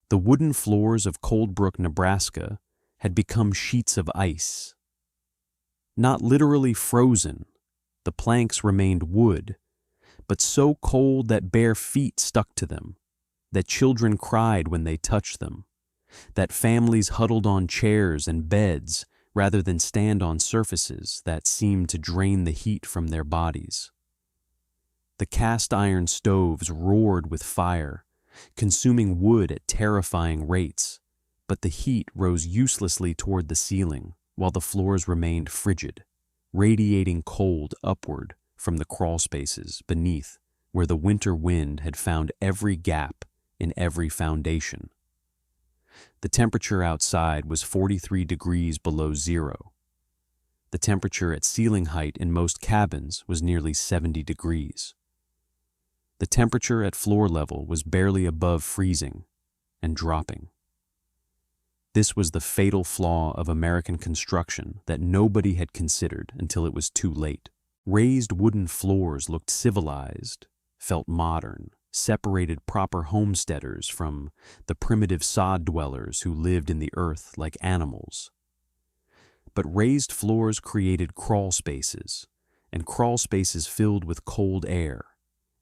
The wooden floors of Cold Brook, Nebraska, had become sheets of ice. Not literally frozen, the planks remained wood, but so cold that bare feet stuck to them, that children cried when they touched them, that families huddled on chairs and beds rather than stand on surfaces that seemed to drain the heat from their bodies. The cast iron stoves roared with fire, consuming wood at terrifying rates, but the heat rose uselessly toward the ceiling while the floors remained frigid, radiating cold upward from the crawl spaces beneath where the winter wind had found every gap in every foundation. The temperature outside was 43 degrees below zero. The temperature at ceiling height in most cabins was nearly 70 degrees. The temperature at floor level was barely above freezing and dropping. This was the fatal flaw of American construction that nobody had considered until it was too late. Raised wooden floors looked civilized, felt modern, separated proper homesteaders from the primitive sod dwellers who lived in the earth like animals. But raised floors created crawl spaces, and crawl spaces filled with cold air,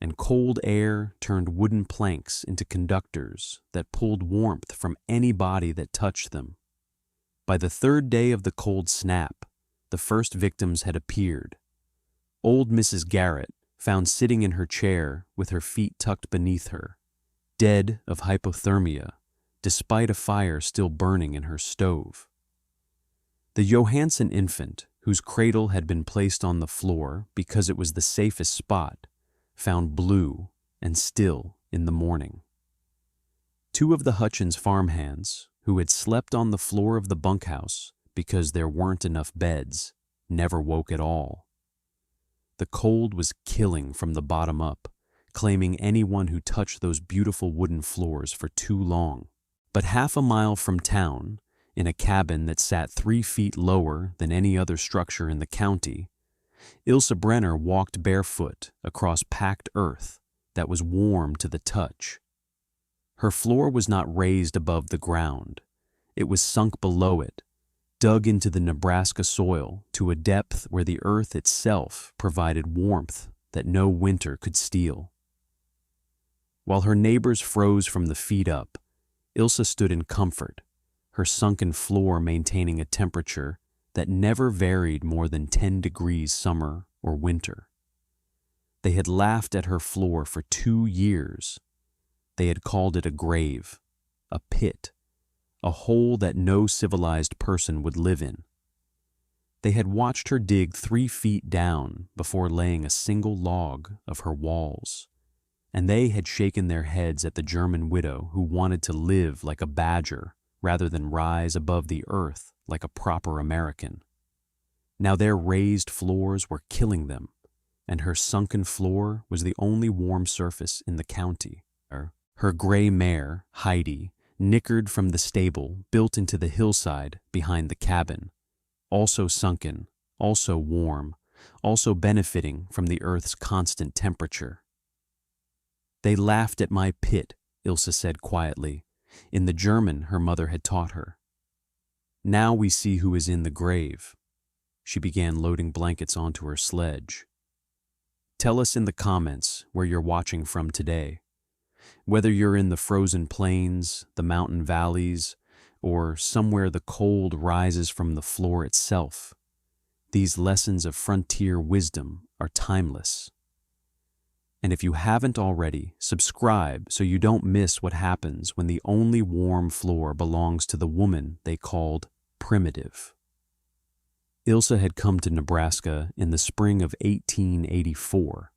and cold air turned wooden planks into conductors that pulled warmth from any body that touched them. By the third day of the cold snap, the first victims had appeared. Old Mrs. Garrett, found sitting in her chair with her feet tucked beneath her, dead of hypothermia, despite a fire still burning in her stove. The Johansson infant, whose cradle had been placed on the floor because it was the safest spot, found blue and still in the morning. Two of the Hutchins farmhands, who had slept on the floor of the bunkhouse because there weren't enough beds, never woke at all. The cold was killing from the bottom up, claiming anyone who touched those beautiful wooden floors for too long. But half a mile from town, in a cabin that sat 3 feet lower than any other structure in the county, Ilse Brenner walked barefoot across packed earth that was warm to the touch. Her floor was not raised above the ground. It was sunk below it, dug into the Nebraska soil to a depth where the earth itself provided warmth that no winter could steal. While her neighbors froze from the feet up, Ilse stood in comfort, her sunken floor maintaining a temperature that never varied more than 10 degrees summer or winter. They had laughed at her floor for 2 years. They had called it a grave, a pit, a hole that no civilized person would live in. They had watched her dig 3 feet down before laying a single log of her walls, and they had shaken their heads at the German widow who wanted to live like a badger rather than rise above the earth like a proper American. Now their raised floors were killing them, and her sunken floor was the only warm surface in the county. Her gray mare, Heidi, nickered from the stable built into the hillside behind the cabin, also sunken, also warm, also benefiting from the earth's constant temperature. "They laughed at my pit," Ilse said quietly, in the German her mother had taught her. "Now we see who is in the grave." She began loading blankets onto her sledge. Tell us in the comments where you're watching from today. Whether you're in the frozen plains, the mountain valleys, or somewhere the cold rises from the floor itself, these lessons of frontier wisdom are timeless. And if you haven't already, subscribe so you don't miss what happens when the only warm floor belongs to the woman they called primitive. Ilse had come to Nebraska in the spring of 1884,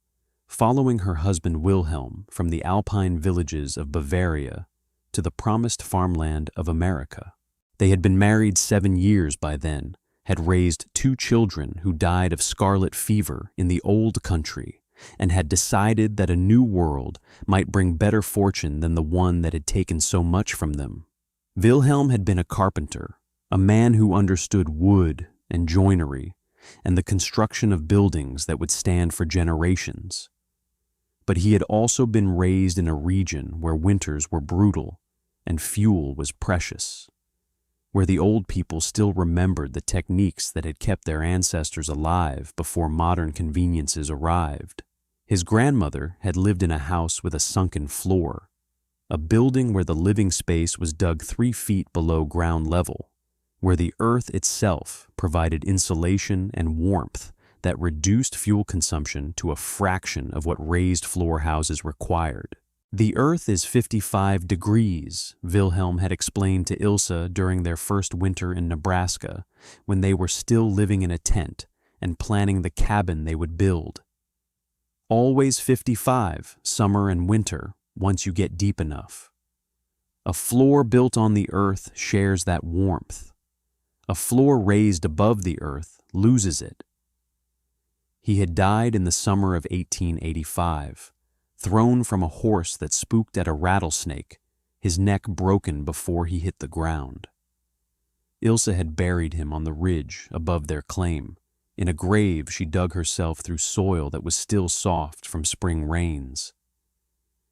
following her husband Wilhelm from the alpine villages of Bavaria to the promised farmland of America. They had been married 7 years by then, had raised 2 children who died of scarlet fever in the old country, and had decided that a new world might bring better fortune than the one that had taken so much from them. Wilhelm had been a carpenter, a man who understood wood and joinery and the construction of buildings that would stand for generations. But he had also been raised in a region where winters were brutal and fuel was precious, where the old people still remembered the techniques that had kept their ancestors alive before modern conveniences arrived. His grandmother had lived in a house with a sunken floor, a building where the living space was dug 3 feet below ground level, where the earth itself provided insulation and warmth that reduced fuel consumption to a fraction of what raised floor houses required. "The earth is 55 degrees," Wilhelm had explained to Ilse during their first winter in Nebraska, when they were still living in a tent and planning the cabin they would build. "Always 55, summer and winter, once you get deep enough. A floor built on the earth shares that warmth. A floor raised above the earth loses it." He had died in the summer of 1885, thrown from a horse that spooked at a rattlesnake, his neck broken before he hit the ground. Ilse had buried him on the ridge above their claim. In a grave she dug herself through soil that was still soft from spring rains.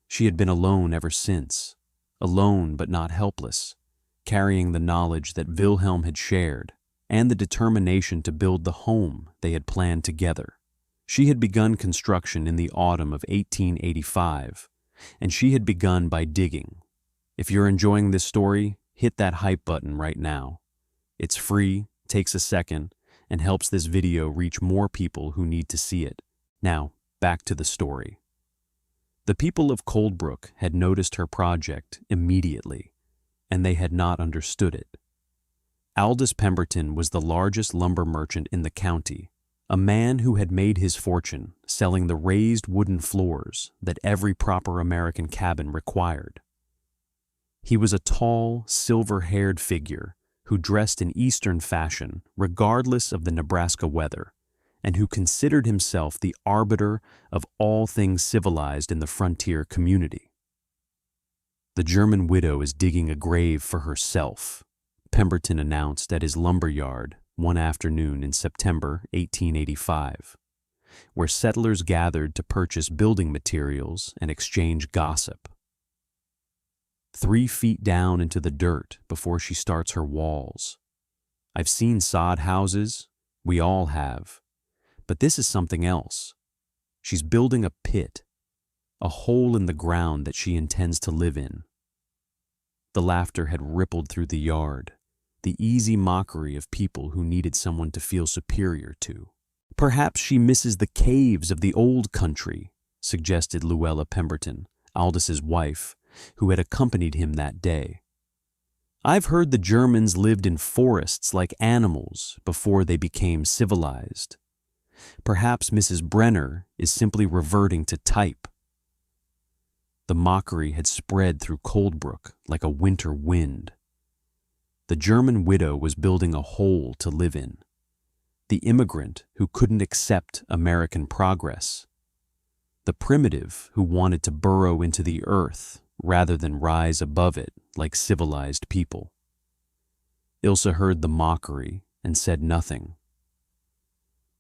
She had been alone ever since, alone but not helpless, carrying the knowledge that Wilhelm had shared and the determination to build the home they had planned together. She had begun construction in the autumn of 1885, and she had begun by digging. If you're enjoying this story, hit that hype button right now. It's free, takes a second, and helps this video reach more people who need to see it. Now, back to the story. The people of Coldbrook had noticed her project immediately, and they had not understood it. Aldous Pemberton was the largest lumber merchant in the county, a man who had made his fortune selling the raised wooden floors that every proper American cabin required. He was a tall, silver-haired figure who dressed in Eastern fashion regardless of the Nebraska weather, and who considered himself the arbiter of all things civilized in the frontier community. "The German widow is digging a grave for herself," Pemberton announced at his lumber yard one afternoon in September 1885, where settlers gathered to purchase building materials and exchange gossip. 3 feet down into the dirt before she starts her walls. I've seen sod houses, we all have, but this is something else. She's building a pit, a hole in the ground that she intends to live in. The laughter had rippled through the yard, the easy mockery of people who needed someone to feel superior to. "Perhaps she misses the caves of the old country," suggested Luella Pemberton, Aldous' wife, who had accompanied him that day. "I've heard the Germans lived in forests like animals before they became civilized. Perhaps Mrs. Brenner is simply reverting to type." The mockery had spread through Coldbrook like a winter wind. The German widow was building a hole to live in. The immigrant who couldn't accept American progress. The primitive who wanted to burrow into the earth rather than rise above it like civilized people. Ilse heard the mockery and said nothing.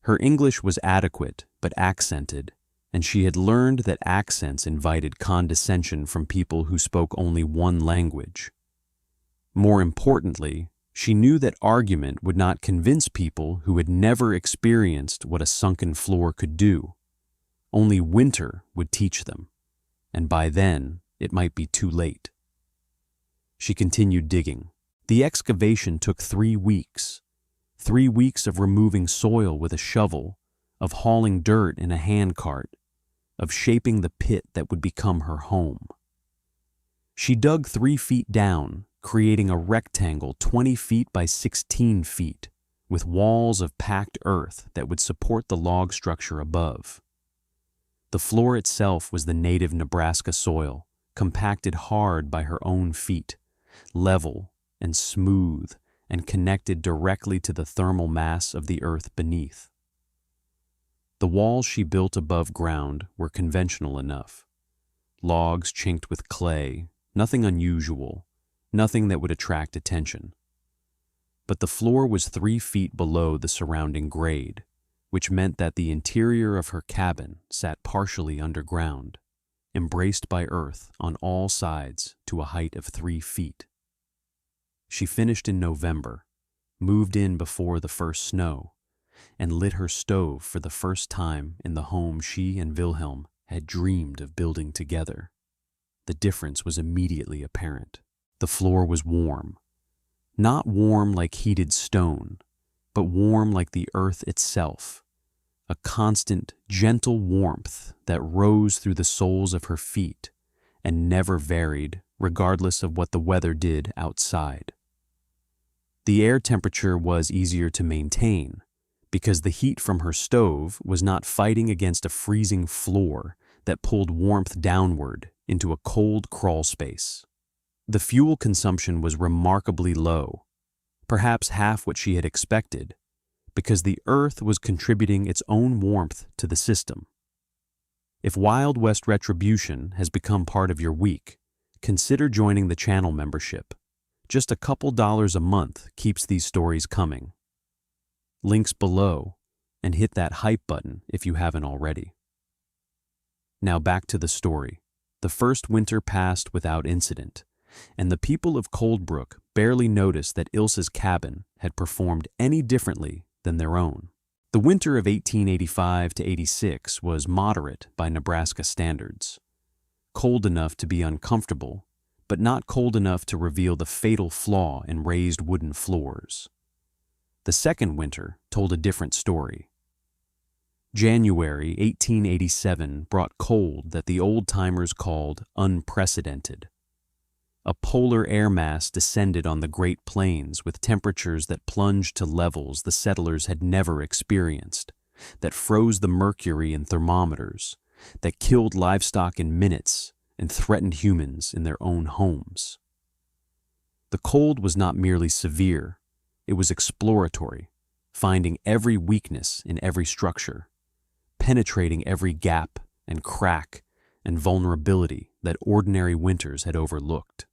Her English was adequate but accented, and she had learned that accents invited condescension from people who spoke only one language. More importantly, she knew that argument would not convince people who had never experienced what a sunken floor could do. Only winter would teach them, and by then it might be too late. She continued digging. The excavation took 3 weeks. 3 weeks of removing soil with a shovel, of hauling dirt in a handcart, of shaping the pit that would become her home. She dug 3 feet down, creating a rectangle 20 feet by 16 feet, with walls of packed earth that would support the log structure above. The floor itself was the native Nebraska soil, compacted hard by her own feet, level and smooth and connected directly to the thermal mass of the earth beneath. The walls she built above ground were conventional enough. Logs chinked with clay, nothing unusual, nothing that would attract attention. But the floor was 3 feet below the surrounding grade, which meant that the interior of her cabin sat partially underground. embraced by earth on all sides to a height of 3 feet. She finished in November, moved in before the first snow, and lit her stove for the first time in the home she and Wilhelm had dreamed of building together. The difference was immediately apparent. The floor was warm. Not warm like heated stone, but warm like the earth itself. A constant, gentle warmth that rose through the soles of her feet and never varied regardless of what the weather did outside. The air temperature was easier to maintain because the heat from her stove was not fighting against a freezing floor that pulled warmth downward into a cold crawl space. The fuel consumption was remarkably low, perhaps half what she had expected, because the earth was contributing its own warmth to the system. If Wild West Retribution has become part of your week, consider joining the channel membership. Just a couple dollars a month keeps these stories coming. Links below, and hit that hype button if you haven't already. Now back to the story. The first winter passed without incident, and the people of Coldbrook barely noticed that Ilse's cabin had performed any differently than their own. The winter of 1885 to 86 was moderate by Nebraska standards. Cold enough to be uncomfortable, but not cold enough to reveal the fatal flaw in raised wooden floors. The second winter told a different story. January 1887 brought cold that the old-timers called unprecedented. A polar air mass descended on the Great Plains with temperatures that plunged to levels the settlers had never experienced, that froze the mercury in thermometers, that killed livestock in minutes and threatened humans in their own homes. The cold was not merely severe, it was exploratory, finding every weakness in every structure, penetrating every gap and crack and vulnerability that ordinary winters had overlooked.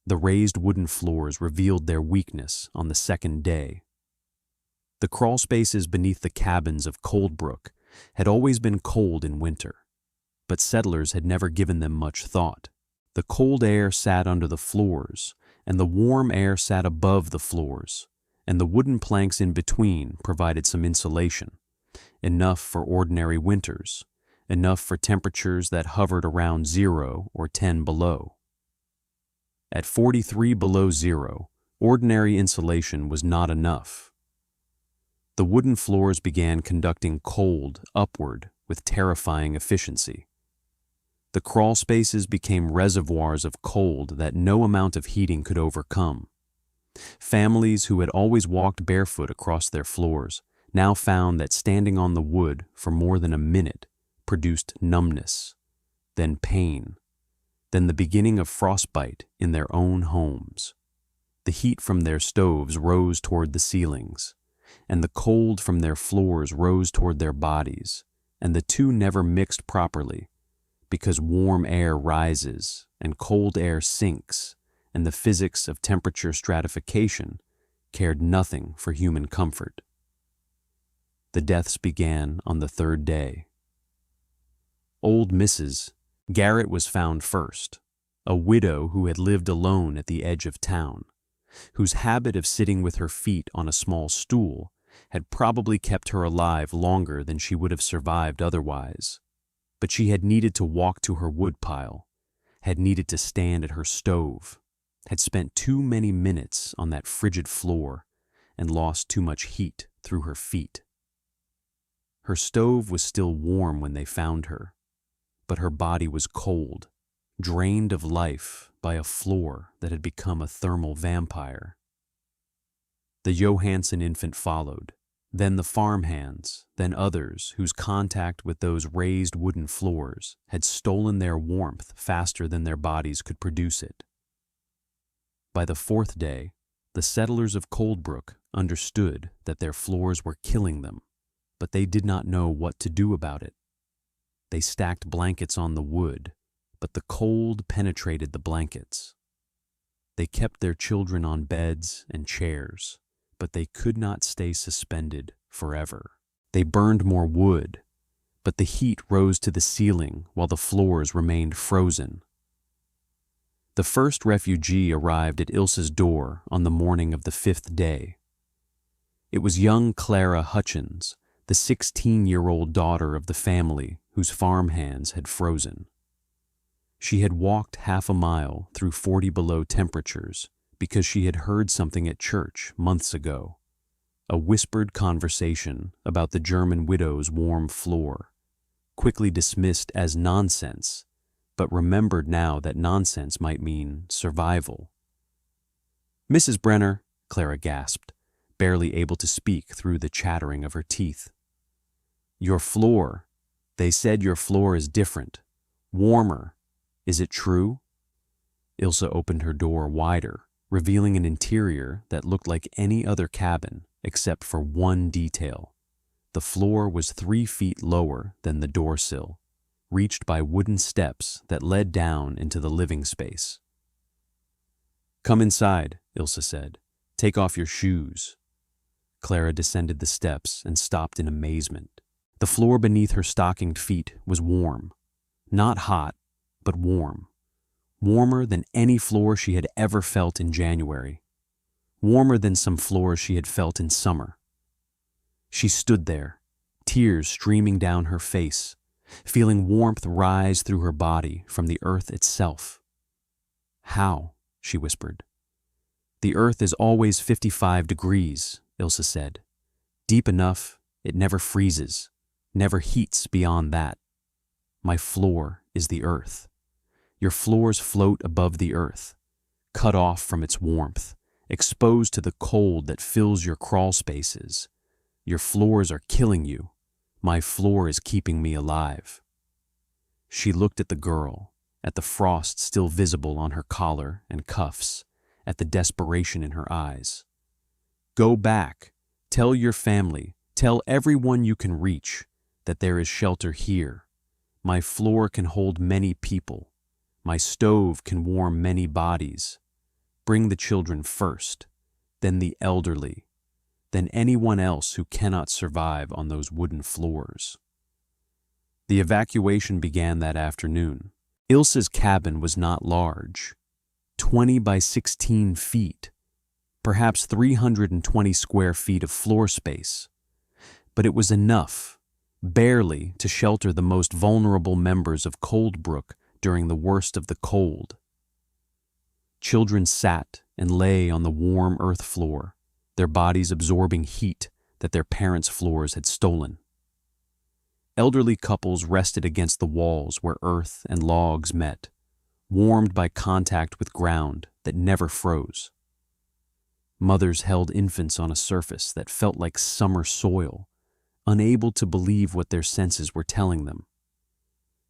The raised wooden floors revealed their weakness on the second day. The crawl spaces beneath the cabins of Coldbrook had always been cold in winter, but settlers had never given them much thought. The cold air sat under the floors, and the warm air sat above the floors, and the wooden planks in between provided some insulation, enough for ordinary winters, enough for temperatures that hovered around 0 or 10 below. At 43 below zero, ordinary insulation was not enough. The wooden floors began conducting cold upward with terrifying efficiency. The crawl spaces became reservoirs of cold that no amount of heating could overcome. Families who had always walked barefoot across their floors now found that standing on the wood for more than a minute produced numbness, then pain, then the beginning of frostbite in their own homes. The heat from their stoves rose toward the ceilings, and the cold from their floors rose toward their bodies, and the two never mixed properly, because warm air rises and cold air sinks, and the physics of temperature stratification cared nothing for human comfort. The deaths began on the third day. Old Mrs. Garrett was found first, a widow who had lived alone at the edge of town, whose habit of sitting with her feet on a small stool had probably kept her alive longer than she would have survived otherwise. But she had needed to walk to her woodpile, had needed to stand at her stove, had spent too many minutes on that frigid floor, and lost too much heat through her feet. Her stove was still warm when they found her, but her body was cold, drained of life by a floor that had become a thermal vampire. The Johansson infant followed, then the farmhands, then others whose contact with those raised wooden floors had stolen their warmth faster than their bodies could produce it. By the fourth day, the settlers of Coldbrook understood that their floors were killing them, but they did not know what to do about it. They stacked blankets on the wood, but the cold penetrated the blankets. They kept their children on beds and chairs, but they could not stay suspended forever. They burned more wood, but the heat rose to the ceiling while the floors remained frozen. The first refugee arrived at Ilse's door on the morning of the 5th day. It was young Clara Hutchins, the 16-year-old daughter of the family whose farmhands had frozen. She had walked half a mile through 40 below temperatures because she had heard something at church months ago, a whispered conversation about the German widow's warm floor, quickly dismissed as nonsense, but remembered now that nonsense might mean survival. "Mrs. Brenner," Clara gasped, barely able to speak through the chattering of her teeth. "Your floor. They said your floor is different, warmer. Is it true?" Ilse opened her door wider, revealing an interior that looked like any other cabin except for one detail. The floor was 3 feet lower than the door sill, reached by wooden steps that led down into the living space. "Come inside," Ilse said. "Take off your shoes." Clara descended the steps and stopped in amazement. The floor beneath her stockinged feet was warm. Not hot, but warm. Warmer than any floor she had ever felt in January. Warmer than some floors she had felt in summer. She stood there, tears streaming down her face, feeling warmth rise through her body from the earth itself. "How?" she whispered. "The earth is always 55 degrees, Ilse said. "Deep enough, it never freezes, never heats beyond that. My floor is the earth. Your floors float above the earth, cut off from its warmth, exposed to the cold that fills your crawl spaces. Your floors are killing you. My floor is keeping me alive." She looked at the girl, at the frost still visible on her collar and cuffs, at the desperation in her eyes. "Go back. Tell your family, tell everyone you can reach that there is shelter here. My floor can hold many people. My stove can warm many bodies. Bring the children first, then the elderly, then anyone else who cannot survive on those wooden floors." The evacuation began that afternoon. Ilse's cabin was not large, 20 by 16 feet, perhaps 320 square feet of floor space, but it was enough, barely to shelter the most vulnerable members of Coldbrook during the worst of the cold. Children sat and lay on the warm earth floor, their bodies absorbing heat that their parents' floors had stolen. Elderly couples rested against the walls where earth and logs met, warmed by contact with ground that never froze. Mothers held infants on a surface that felt like summer soil, unable to believe what their senses were telling them.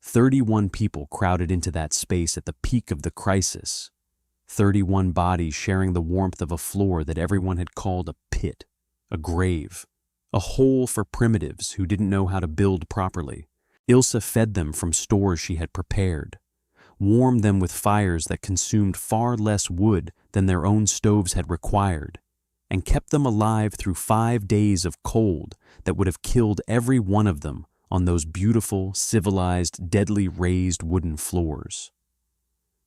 31 people crowded into that space at the peak of the crisis. 31 bodies sharing the warmth of a floor that everyone had called a pit, a grave, a hole for primitives who didn't know how to build properly. Ilse fed them from stores she had prepared, warmed them with fires that consumed far less wood than their own stoves had required, and kept them alive through 5 days of cold that would have killed every one of them on those beautiful, civilized, deadly raised wooden floors.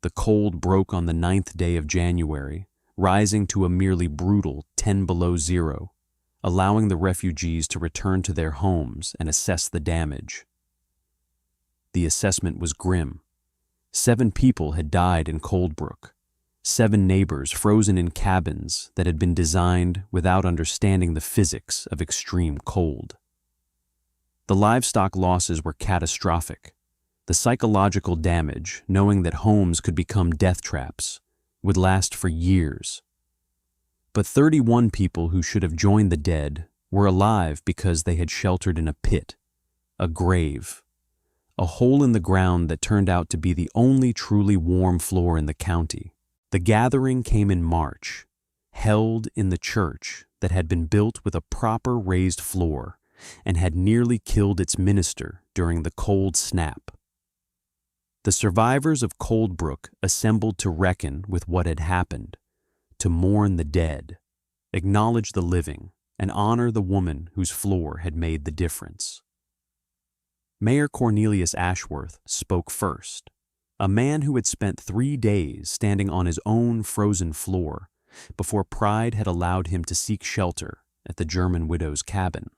The cold broke on the 9th day of January, rising to a merely brutal 10 below zero, allowing the refugees to return to their homes and assess the damage. The assessment was grim. 7 people had died in Coldbrook, 7 neighbors frozen in cabins that had been designed without understanding the physics of extreme cold. The livestock losses were catastrophic. The psychological damage, knowing that homes could become death traps, would last for years. But 31 people who should have joined the dead were alive because they had sheltered in a pit, a grave, a hole in the ground that turned out to be the only truly warm floor in the county. The gathering came in March, held in the church that had been built with a proper raised floor and had nearly killed its minister during the cold snap. The survivors of Coldbrook assembled to reckon with what had happened, to mourn the dead, acknowledge the living, and honor the woman whose floor had made the difference. Mayor Cornelius Ashworth spoke first, a man who had spent 3 days standing on his own frozen floor before pride had allowed him to seek shelter at the German widow's cabin.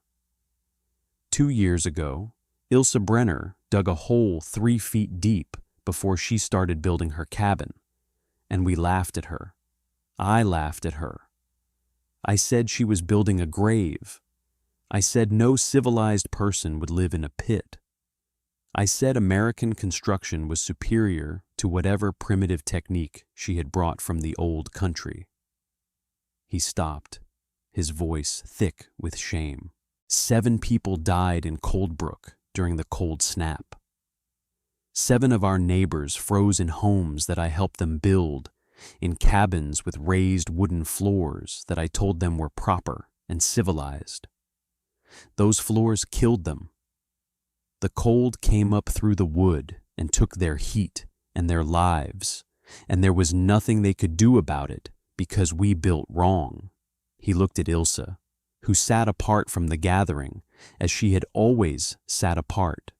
2 years ago, Ilse Brenner dug a hole 3 feet deep before she started building her cabin, and we laughed at her. I laughed at her. I said she was building a grave. I said no civilized person would live in a pit. I said American construction was superior to whatever primitive technique she had brought from the old country. He stopped, his voice thick with shame. 7 people died in Coldbrook during the cold snap. 7 of our neighbors froze in homes that I helped them build, in cabins with raised wooden floors that I told them were proper and civilized. Those floors killed them. The cold came up through the wood and took their heat and their lives, and there was nothing they could do about it because we built wrong. He looked at Ilse, who sat apart from the gathering as she had always sat apart.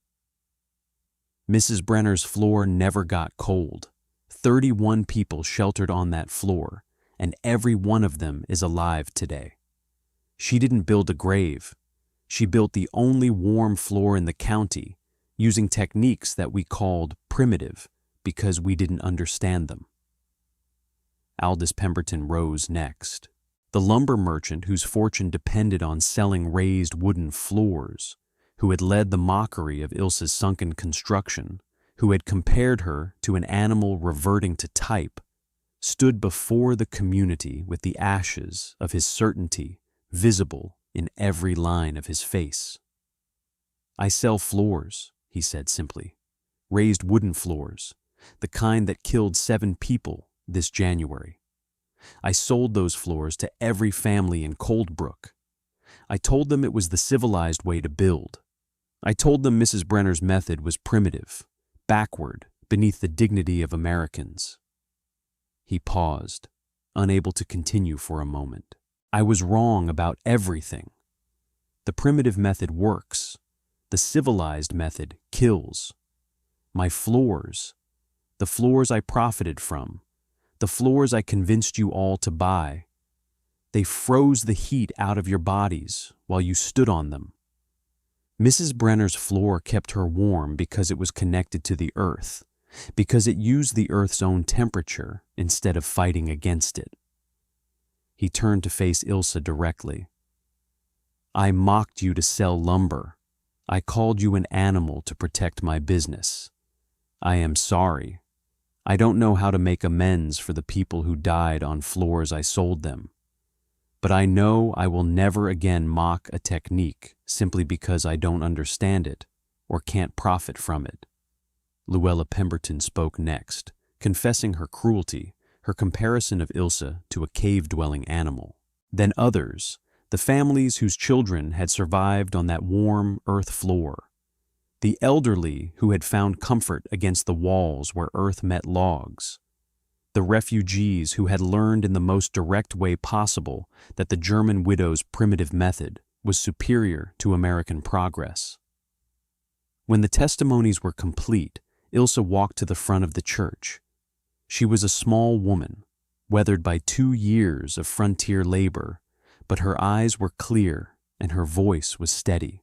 Mrs. Brenner's floor never got cold. 31 people sheltered on that floor, and every one of them is alive today. She didn't build a grave. She built the only warm floor in the county using techniques that we called primitive because we didn't understand them. Aldous Pemberton rose next. The lumber merchant whose fortune depended on selling raised wooden floors, who had led the mockery of Ilse's sunken construction, who had compared her to an animal reverting to type, stood before the community with the ashes of his certainty visible in every line of his face. "I sell floors," he said simply, "raised wooden floors, the kind that killed 7 people this January. I sold those floors to every family in Coldbrook. I told them it was the civilized way to build. I told them Mrs. Brenner's method was primitive, backward, beneath the dignity of Americans." He paused, unable to continue for a moment. "I was wrong about everything. The primitive method works. The civilized method kills. My floors, the floors I profited from, the floors I convinced you all to buy, they froze the heat out of your bodies while you stood on them. Mrs. Brenner's floor kept her warm because it was connected to the earth, because it used the earth's own temperature instead of fighting against it." He turned to face Ilse directly. "I mocked you to sell lumber. I called you an animal to protect my business. I am sorry. I don't know how to make amends for the people who died on floors I sold them. But I know I will never again mock a technique simply because I don't understand it or can't profit from it." Luella Pemberton spoke next, confessing her cruelty, her comparison of Ilse to a cave-dwelling animal. Then others, the families whose children had survived on that warm earth floor, the elderly who had found comfort against the walls where earth met logs, the refugees who had learned in the most direct way possible that the German widow's primitive method was superior to American progress. When the testimonies were complete, Ilse walked to the front of the church. She was a small woman, weathered by 2 years of frontier labor, but her eyes were clear and her voice was steady.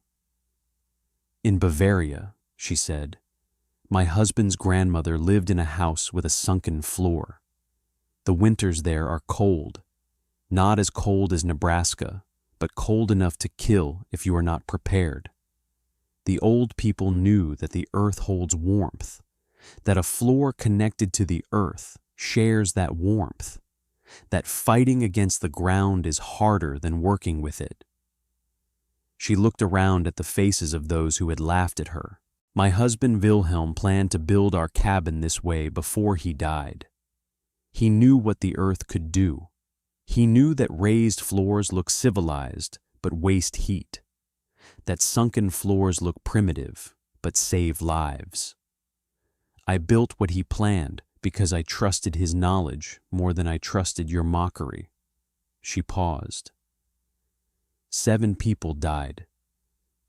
"In Bavaria," she said, "my husband's grandmother lived in a house with a sunken floor. The winters there are cold, not as cold as Nebraska, but cold enough to kill if you are not prepared. The old people knew that the earth holds warmth, that a floor connected to the earth shares that warmth, that fighting against the ground is harder than working with it." She looked around at the faces of those who had laughed at her. "My husband Wilhelm planned to build our cabin this way before he died. He knew what the earth could do. He knew that raised floors look civilized but waste heat, that sunken floors look primitive but save lives. I built what he planned because I trusted his knowledge more than I trusted your mockery." She paused. 7 people died.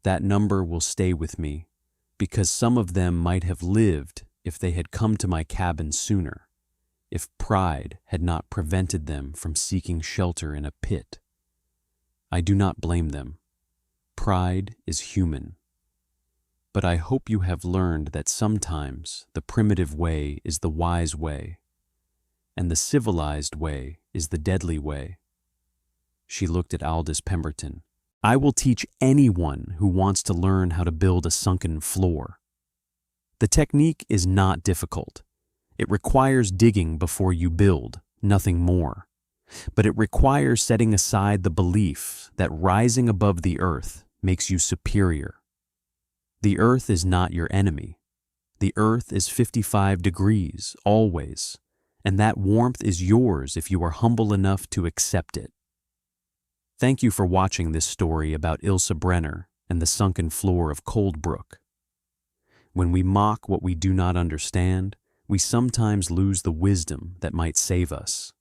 That number will stay with me, because some of them might have lived if they had come to my cabin sooner, if pride had not prevented them from seeking shelter in a pit. I do not blame them. Pride is human. But I hope you have learned that sometimes the primitive way is the wise way, and the civilized way is the deadly way. She looked at Aldous Pemberton. I will teach anyone who wants to learn how to build a sunken floor. The technique is not difficult. It requires digging before you build, nothing more. But it requires setting aside the belief that rising above the earth makes you superior. The earth is not your enemy. The earth is 55 degrees, always, and that warmth is yours if you are humble enough to accept it. Thank you for watching this story about Ilse Brenner and the sunken floor of Coldbrook. When we mock what we do not understand, we sometimes lose the wisdom that might save us.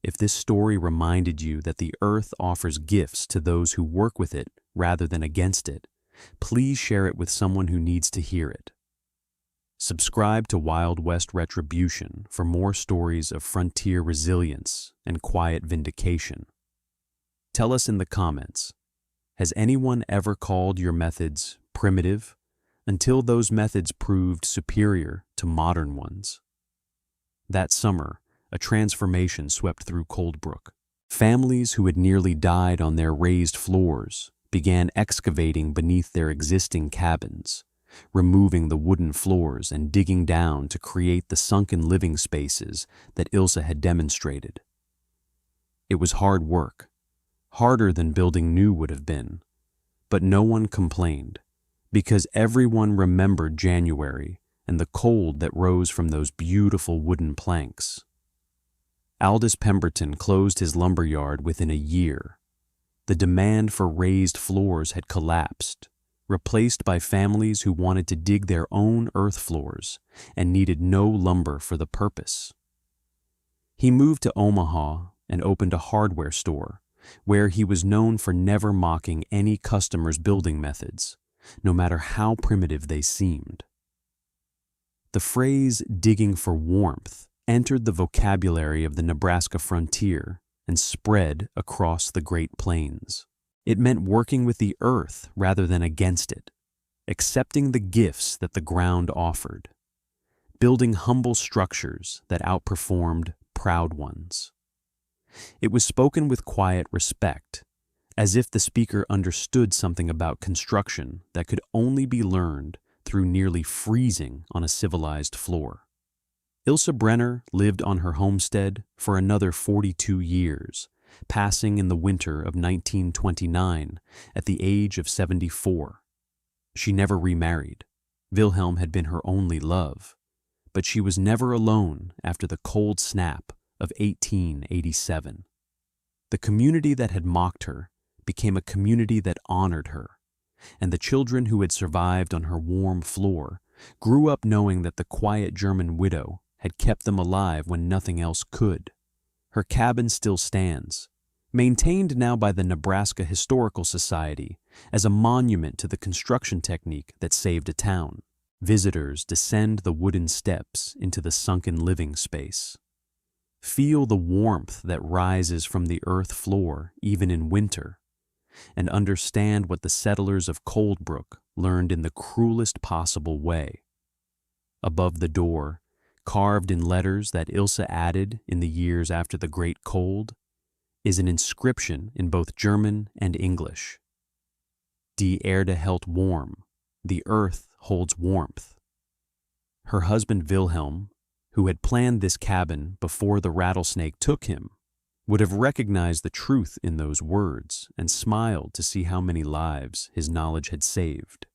If this story reminded you that the earth offers gifts to those who work with it rather than against it, please share it with someone who needs to hear it. Subscribe to Wild West Retribution for more stories of frontier resilience and quiet vindication. Tell us in the comments, has anyone ever called your methods primitive until those methods proved superior to modern ones? That summer, a transformation swept through Coldbrook. Families who had nearly died on their raised floors began excavating beneath their existing cabins, removing the wooden floors and digging down to create the sunken living spaces that Ilse had demonstrated. It was hard work, harder than building new would have been, but no one complained, because everyone remembered January and the cold that rose from those beautiful wooden planks. Aldous Pemberton closed his lumberyard within a year. The demand for raised floors had collapsed, replaced by families who wanted to dig their own earth floors and needed no lumber for the purpose. He moved to Omaha and opened a hardware store, where he was known for never mocking any customer's building methods, no matter how primitive they seemed. The phrase "digging for warmth" entered the vocabulary of the Nebraska frontier and spread across the Great Plains. It meant working with the earth rather than against it, accepting the gifts that the ground offered, building humble structures that outperformed proud ones. It was spoken with quiet respect, as if the speaker understood something about construction that could only be learned through nearly freezing on a civilized floor. Ilse Brenner lived on her homestead for another 42 years, passing in the winter of 1929 at the age of 74. She never remarried. Wilhelm had been her only love, but she was never alone after the cold snap of 1887. The community that had mocked her became a community that honored her, and the children who had survived on her warm floor grew up knowing that the quiet German widow had kept them alive when nothing else could. Her cabin still stands, maintained now by the Nebraska Historical Society as a monument to the construction technique that saved a town. Visitors descend the wooden steps into the sunken living space. Feel the warmth that rises from the earth floor even in winter, and understand what the settlers of Coldbrook learned in the cruelest possible way. Above the door, carved in letters that Ilse added in the years after the Great Cold, is an inscription in both German and English. Die Erde hält warm, the earth holds warmth. Her husband Wilhelm, who had planned this cabin before the rattlesnake took him, would have recognized the truth in those words and smiled to see how many lives his knowledge had saved.